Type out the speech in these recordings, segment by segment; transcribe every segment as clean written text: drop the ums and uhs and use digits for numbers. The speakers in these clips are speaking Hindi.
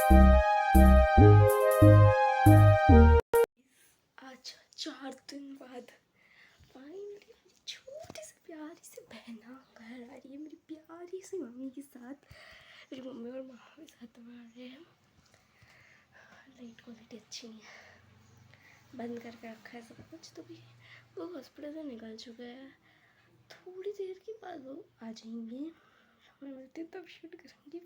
आज 4 दिन बाद फाइनली छोटी सी प्यारी सी बहना घर आ रही है मेरी प्यारी सी मम्मी के साथ। मेरी मम्मी और मामा भी साथ में आ रहे हैं। लाइट क्वालिटी अच्छी नहीं है, बंद करके रखा है सब कुछ। तो भी वो हॉस्पिटल से निकल चुके हैं, थोड़ी देर के बाद वो आ जाएंगे। मैं मिलती तब शूट करेंगी।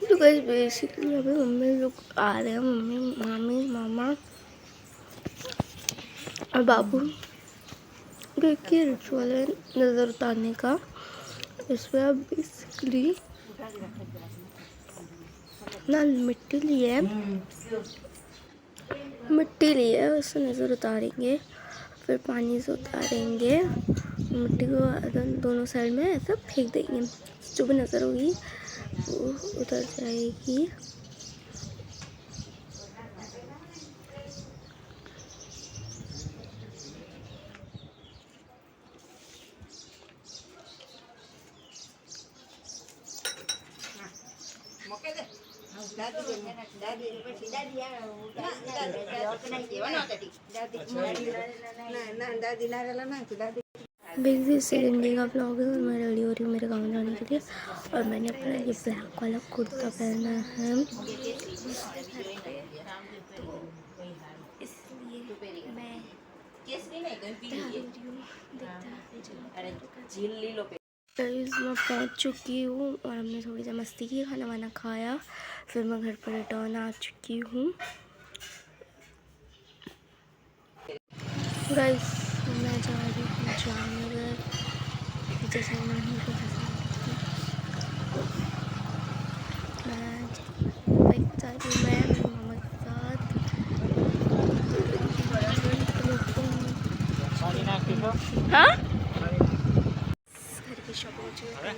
तो गाइस बेसिकली अभी मम्मी लोग आ रहे हैं, मम्मी मामी मामा और बाबू। देखिए रिचुअल है नज़र उतारने का। इसमें अब बेसिकली ना मिट्टी ली है, उससे नज़र उतारेंगे, फिर पानी से उतारेंगे, मिट्टी को दोनों साइड में ऐसा फेंक देंगे। जो भी नज़र होगी वो उतर जाएगी। सेकंड डे का ब्लॉग है और मैं रेडी हो रही हूँ मेरे गाँव जाने के लिए। और मैंने अपना ये ब्लैक वाला कुर्ता पहना है, इसलिए मैं मैं पहुँच चुकी हूँ और हमने थोड़ी सी मस्ती की, खाना वाना खाया, फिर मैं घर पर रिटर्न आ चुकी हूँ। गाइस मैं जा रही हूँ जामनगर, जैसे नानी को मैं जा रही हूँ मैं मेरी मामा के साथ। हाँ घर की शॉपिंग हो चुकी है,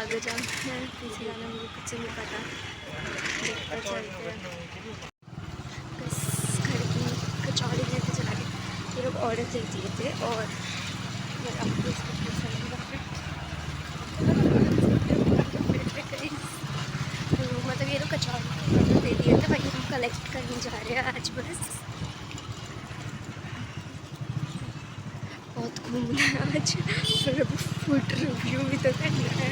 आगे जाना है पीछे जाना मुझे कुछ नहीं पता, देखते चलते हैं। बस घर की कचौड़ी लेते चला के ये लोग ऑर्डर दे दिए थे और मतलब ये लोग कचौड़ी ऑर्डर दे दिए थे, बाकी हम कलेक्ट करने जा रहे हैं आज। बस बहुत घूमना है आज, फिर फूड रिव्यू भी तो करना है।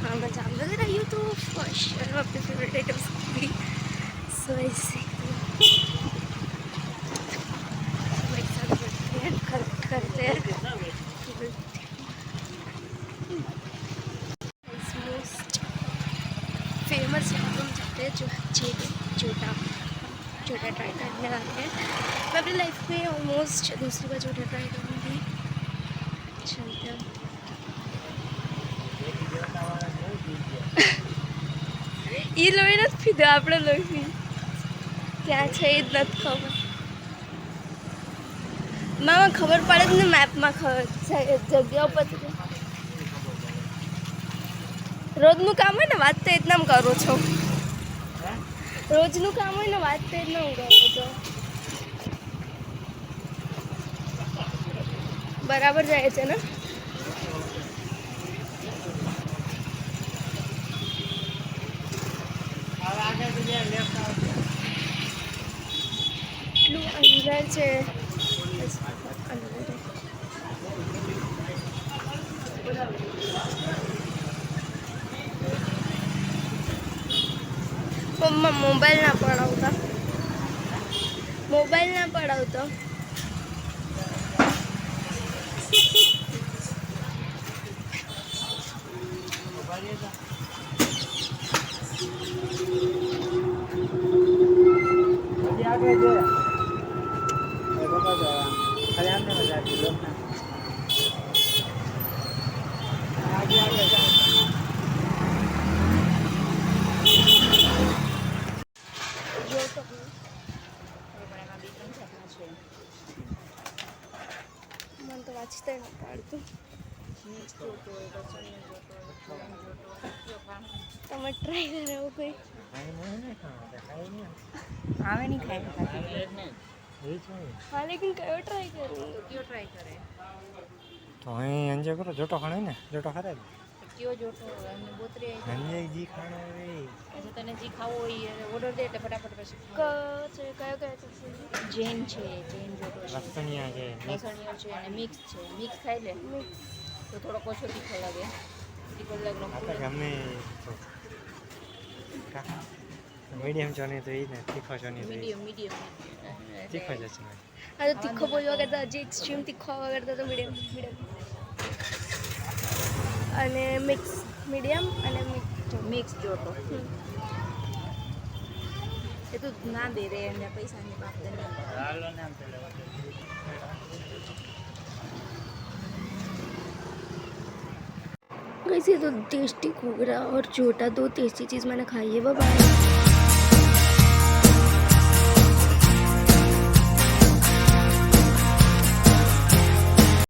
हाँ मैं जामनगर आई हूँ तो फर्स्ट अपने फेवरेट आइटम्स भी सो ऐसे एक साथ बढ़ते हैं, कलेक्ट करते हैं। मोस्ट फेमस यहाँ पर हम जाते हैं जो छोटा ट्राई करने वाले हैं। मैं अपनी लाइफ में ऑलमोस्ट दूसरी बार छोटा ट्राई करूँगी। चलते हैं ये लोग ना फिर આપણે लोग ક્યાં છે એ જ નથી ખબર. મામા ખબર પડે જ ને મેપમાં જગ્યા ઉપર રોજનું કામ હોય ને વાત તો એટલા કરો છો, રોજનું કામ હોય ને વાત તો એટલા કરો છો, બરાબર જાય છે ને. એટલું અંદર છે મમ્મા મોબાઈલ ના પડાવતા, મોબાઈલ ના પડાવતો. મને તો વાંચતા ન પાડતું. તમે ટ્રાય કરાવો કોઈ આવે નહીં ખાય. हाँ लेकिन कयो ट्राई करूँ, क्यों ट्राई करे तो અહીં અંજે કરો જોટો ખાણે ને જોટો ખરે કયો જોતો અને બોતરી મને જી ખાણો રે એટલે તને જે ખાવો હોય એ ઓર્ડર દે એટલે ફટાફટ પછી કયો કયો છે જૈન છે જૈન જોતો છે લસણિયા છે લસણીયો છે અને મિક્સ છે મિક્સ ખાઈ લે મિક્સ તો થોડોક ઓછો તીખો લાગે તીખો લાગે આપણે ગમે મીડિયમ ચોની તો એ ને તીખો ચોની તો મીડિયમ મીડિયમ તીખો જ છે આ તો તીખો બોલવા કરતા જે એક્સ્ટ્રીમ તીખો આવવા કરતા તો મીડિયમ મીડિયમ અને મિક્સ મીડિયમ અને મિક્સ જોતો એ તો ના દે રે એમને પૈસાની બાપ દે હાલો ને આમ कैसे तो टेस्टी घूगरा और छोटा दो टेस्टी चीज़ मैंने खाई है वो बाहर